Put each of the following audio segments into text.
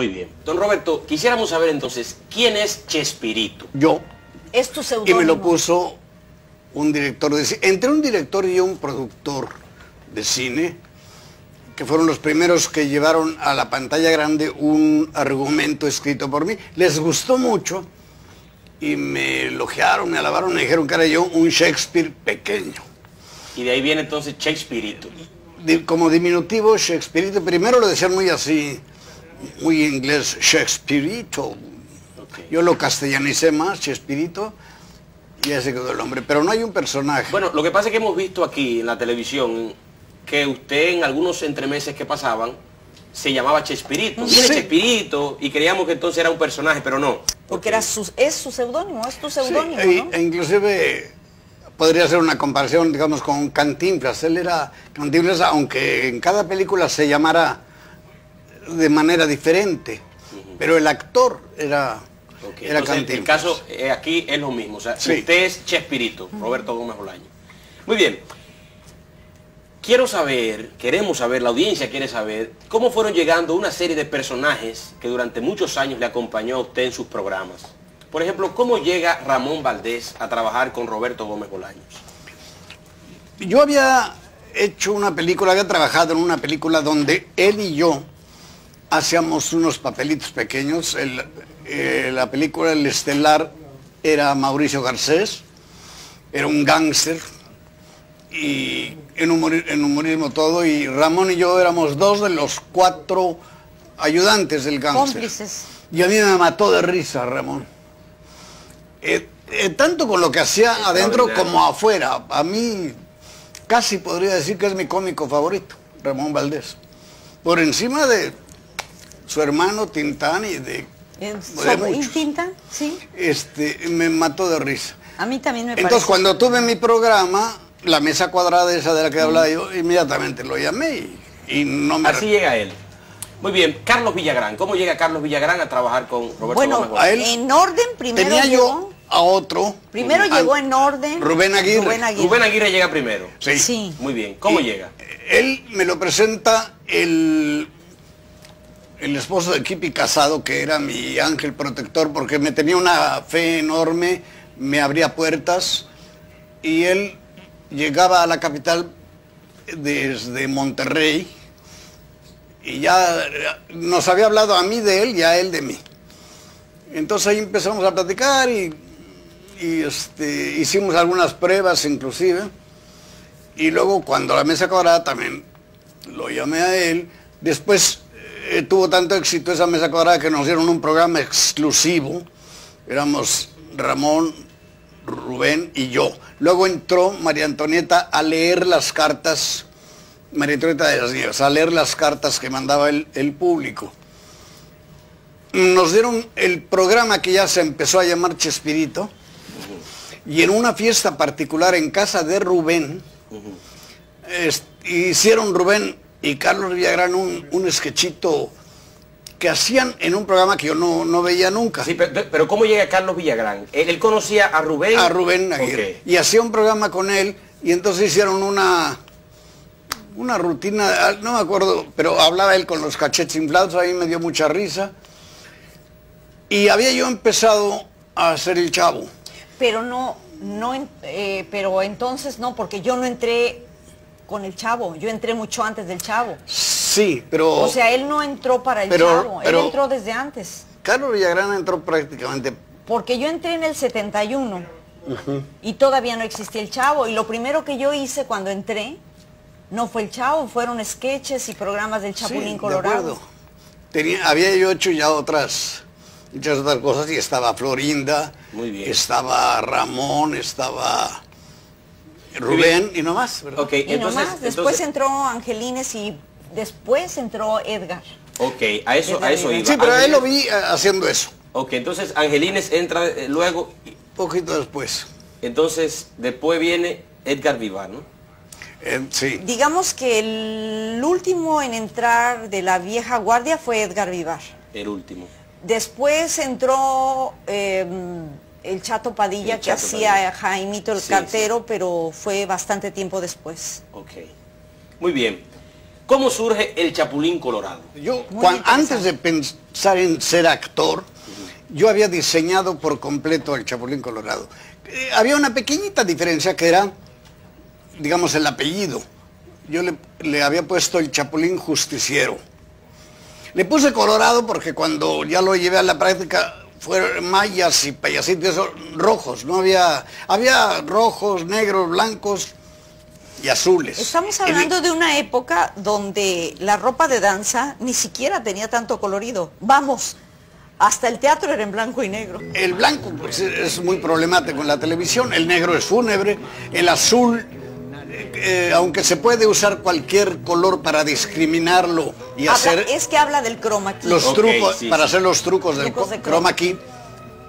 Muy bien. Don Roberto, quisiéramos saber entonces, ¿quién es Chespirito? Yo. Es tu seudónimo. Y me lo puso un director de cine. Entre un director y un productor de cine, que fueron los primeros que llevaron a la pantalla grande un argumento escrito por mí. Les gustó mucho y me elogiaron, me alabaron, me dijeron que era yo un Shakespeare pequeño. Y de ahí viene entonces Chespirito. Como diminutivo, Shakespearito. Primero lo decían muy así, muy inglés, Shakespearito. Okay. Yo lo castellanicé más, Chespirito, y ese quedó el nombre. Pero no hay un personaje. Bueno, lo que pasa es que hemos visto aquí en la televisión que usted en algunos entremeses que pasaban se llamaba Chespirito. Sí. Viene Chespirito y creíamos que entonces era un personaje, pero no. Porque era es su seudónimo, es tu seudónimo, Sí, ¿no? e inclusive podría ser una comparación, digamos, con Cantinflas. Él era Cantinflas, aunque en cada película se llamara de manera diferente. Pero el actor era, Okay. era Entonces, Cantinflas. el caso aquí es lo mismo. O sea, Sí. usted es Chespirito, Roberto Gómez Bolaño. Muy bien. Queremos saber, la audiencia quiere saber, cómo fueron llegando una serie de personajes que durante muchos años le acompañó a usted en sus programas. Por ejemplo, ¿cómo llega Ramón Valdés a trabajar con Roberto Gómez Bolaños? Yo había hecho una película, había trabajado en una película donde él y yo hacíamos unos papelitos pequeños. La película, el estelar, era Mauricio Garcés, era un gángster, y en humorismo todo, y Ramón y yo éramos 2 de los 4 ayudantes del gángster. Cómplices. Y a mí me mató de risa Ramón. Tanto con lo que hacía adentro como afuera. A mí casi podría decir que es mi cómico favorito, Ramón Valdés. Por encima de su hermano Tintán y de ¿Y Tintán? Sí. Me mató de risa. A mí también me Entonces, parece. cuando tuve mi programa, la mesa cuadrada esa de la que hablaba yo, inmediatamente lo llamé y no me... Así llega él. Muy bien, Carlos Villagrán. ¿Cómo llega Carlos Villagrán a trabajar con Roberto Gómez Bueno, Bolaños? a él en orden primero tenía llegó... yo a otro. Primero llegó en orden... Rubén Aguirre. Rubén Aguirre llega primero. Sí. Sí. Muy bien, ¿cómo Y llega? Él me lo presenta el esposo de Kipi Casado, que era mi ángel protector, porque me tenía una fe enorme, me abría puertas, y él llegaba a la capital desde Monterrey, y ya nos había hablado a mí de él y a él de mí. Entonces ahí empezamos a platicar y hicimos algunas pruebas inclusive, y luego cuando la mesa cuadrada también lo llamé a él. Después tuvo tanto éxito esa mesa cuadrada que nos dieron un programa exclusivo. Éramos Ramón, Rubén y yo. Luego entró María Antonieta a leer las cartas, María Antonieta de las Nieves, a leer las cartas que mandaba el público. Nos dieron el programa que ya se empezó a llamar Chespirito, y en una fiesta particular en casa de Rubén, hicieron Rubén y Carlos Villagrán un sketchito que hacían en un programa que yo no veía nunca. Sí, pero ¿cómo llega Carlos Villagrán? ¿Él conocía a Rubén? A Rubén Aguirre. Okay. Y hacía un programa con él, y entonces hicieron una rutina, no me acuerdo, pero hablaba él con los cachetes inflados, a mí me dio mucha risa. Y había yo empezado a hacer el Chavo. Pero pero entonces no, porque yo no entré con el Chavo, yo entré mucho antes del Chavo. Sí, pero... O sea, él no entró para el Chavo, él entró desde antes. Carlos Villagrán entró prácticamente... Porque yo entré en el 71 y todavía no existía el Chavo, y lo primero que yo hice cuando entré no fue el Chavo, fueron sketches y programas del Chapulín Colorado. Había yo hecho ya muchas otras cosas, y estaba Florinda, muy bien, estaba Ramón, estaba Rubén y no más, ¿verdad? Okay, entonces, después entró Angelines y después entró Edgar. Ok, a eso iba. Sí, pero él lo vi haciendo eso. Ok, entonces Angelines entra luego. Poquito después. Entonces, después viene Edgar Vivar, ¿no? Sí. Digamos que el último en entrar de la vieja guardia fue Edgar Vivar. El último. Después entró el Chato Padilla, que hacía Jaimito el Cartero, sí. Pero fue bastante tiempo después. Ok. Muy bien. ¿Cómo surge el Chapulín Colorado? Yo, antes de pensar en ser actor, yo había diseñado por completo el Chapulín Colorado. Había una pequeñita diferencia que era, digamos, el apellido. Yo le había puesto el Chapulín Justiciero. Le puse Colorado porque cuando ya lo llevé a la práctica fueron mayas y payasitos rojos, no había rojos, negros, blancos y azules. Estamos hablando de una época donde la ropa de danza ni siquiera tenía tanto colorido. Vamos, hasta el teatro era en blanco y negro. El blanco pues, es muy problemático en la televisión, el negro es fúnebre, el azul, aunque se puede usar cualquier color para discriminarlo y hacer... Es que habla del chroma key. Los trucos, para hacer los trucos del chroma key,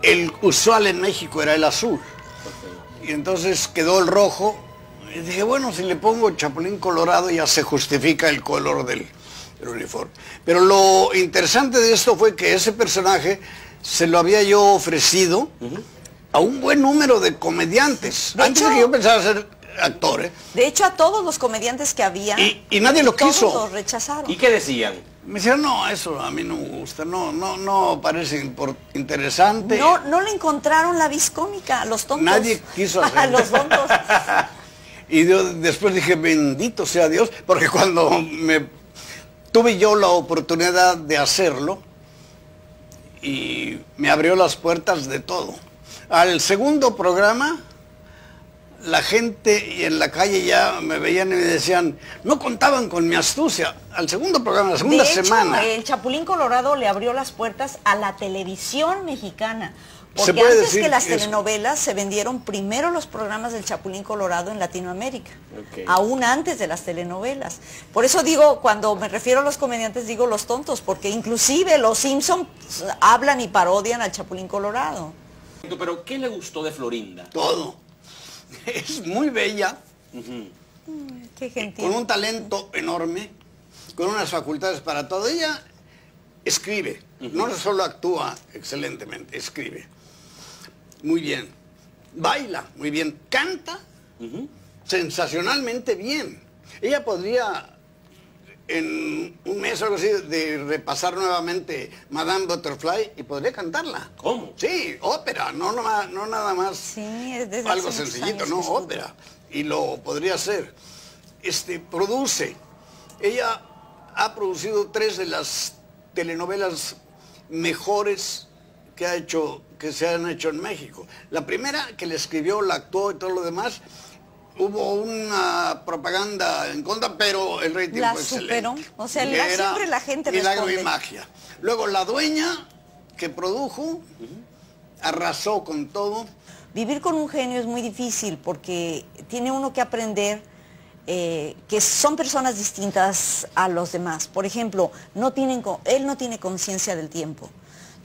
el usual en México era el azul. Y entonces quedó el rojo. Y dije, bueno, si le pongo Chapulín Colorado ya se justifica el color del uniforme. Pero lo interesante de esto fue que ese personaje se lo había yo ofrecido a un buen número de comediantes. Antes de que yo pensara ser actor, ¿eh? De hecho, a todos los comediantes que había, y nadie lo quiso. Todos los rechazaron. ¿Y qué decían? Me decían, no, eso a mí no me gusta, no parece interesante. No le encontraron la vis cómica a los tontos. Nadie quiso hacer. A los tontos. Y yo después dije, bendito sea Dios, porque cuando tuve yo la oportunidad de hacerlo, y me abrió las puertas de todo. Al segundo programa, la gente en la calle ya me veían y me decían, no contaban con mi astucia. Al segundo programa, la segunda semana. El Chapulín Colorado le abrió las puertas a la televisión mexicana. Se Porque puede antes decir que las que telenovelas se vendieron primero los programas del Chapulín Colorado en Latinoamérica, aún antes de las telenovelas. Por eso digo, cuando me refiero a los comediantes, digo los tontos, porque inclusive los Simpsons hablan y parodian al Chapulín Colorado. Pero, ¿qué le gustó de Florinda? Todo. Es muy bella, Qué gentil. con un talento enorme, con unas facultades para todo. Ella escribe, no solo actúa excelentemente, escribe muy bien, baila muy bien, canta sensacionalmente bien. Ella podría en un mes o algo así de repasar nuevamente Madame Butterfly y podría cantarla. ¿Cómo? Sí, ópera, no nada más. Sí, es desde algo hace muchos sencillito, años no, que estudia. ópera. Y lo podría hacer. Produce. Ella ha producido 3 de las telenovelas mejores que se han hecho en México. La primera, que le escribió, la actuó y todo lo demás, hubo una propaganda en contra, pero el rating La fue superó. excelente. O sea, Que era siempre la gente Milagro responde. y Magia. Luego La Dueña, que produjo, arrasó con todo. Vivir con un genio es muy difícil porque tiene uno que aprender que son personas distintas a los demás. Por ejemplo, él no tiene conciencia del tiempo.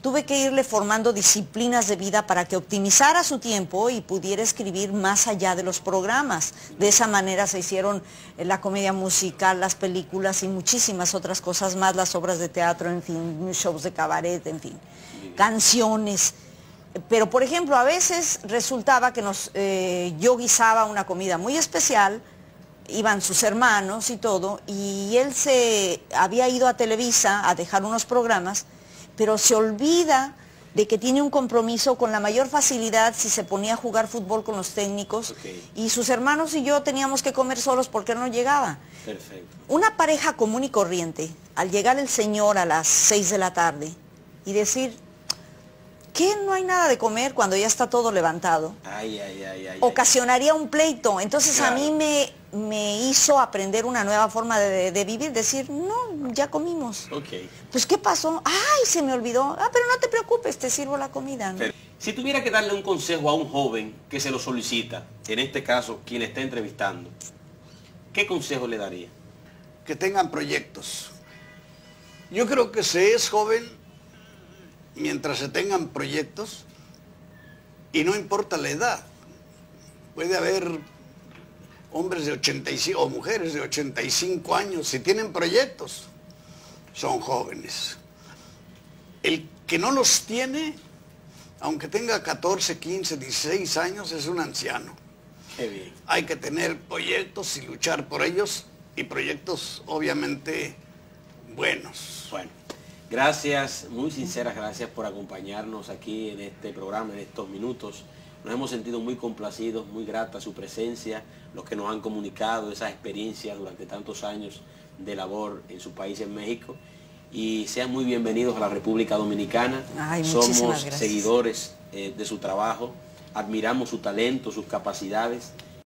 Tuve que irle formando disciplinas de vida para que optimizara su tiempo y pudiera escribir más allá de los programas. De esa manera se hicieron la comedia musical, las películas y muchísimas otras cosas más, las obras de teatro, en fin, shows de cabaret, en fin, canciones. Pero, por ejemplo, a veces resultaba que yo guisaba una comida muy especial, iban sus hermanos y todo, y él se había ido a Televisa a dejar unos programas, pero se olvida de que tiene un compromiso con la mayor facilidad si se ponía a jugar fútbol con los técnicos, y sus hermanos y yo teníamos que comer solos porque él no llegaba. Perfecto. Una pareja común y corriente, al llegar el señor a las 6 de la tarde y decir, ¿qué no hay nada de comer cuando ya está todo levantado? Ay. Ocasionaría un pleito. Entonces Claro. a mí me hizo aprender una nueva forma de vivir, decir, no, ya comimos. Pues ¿qué pasó? Ay, se me olvidó. Pero no te preocupes, te sirvo la comida, ¿no? Si tuviera que darle un consejo a un joven que se lo solicita, en este caso, quien le está entrevistando, ¿qué consejo le daría? Que tengan proyectos. Yo creo que se es joven mientras se tengan proyectos y no importa la edad. Puede haber hombres de 85 o mujeres de 85 años, si tienen proyectos, son jóvenes. El que no los tiene, aunque tenga 14, 15, 16 años, es un anciano. Qué bien. Hay que tener proyectos y luchar por ellos y proyectos obviamente buenos. Bueno, gracias, muy sinceras gracias por acompañarnos aquí en este programa, en estos minutos. Nos hemos sentido muy complacidos, muy grata su presencia, los que nos han comunicado esas experiencias durante tantos años de labor en su país, en México. Y sean muy bienvenidos a la República Dominicana. Ay, muchísimas Somos gracias. seguidores de su trabajo, admiramos su talento, sus capacidades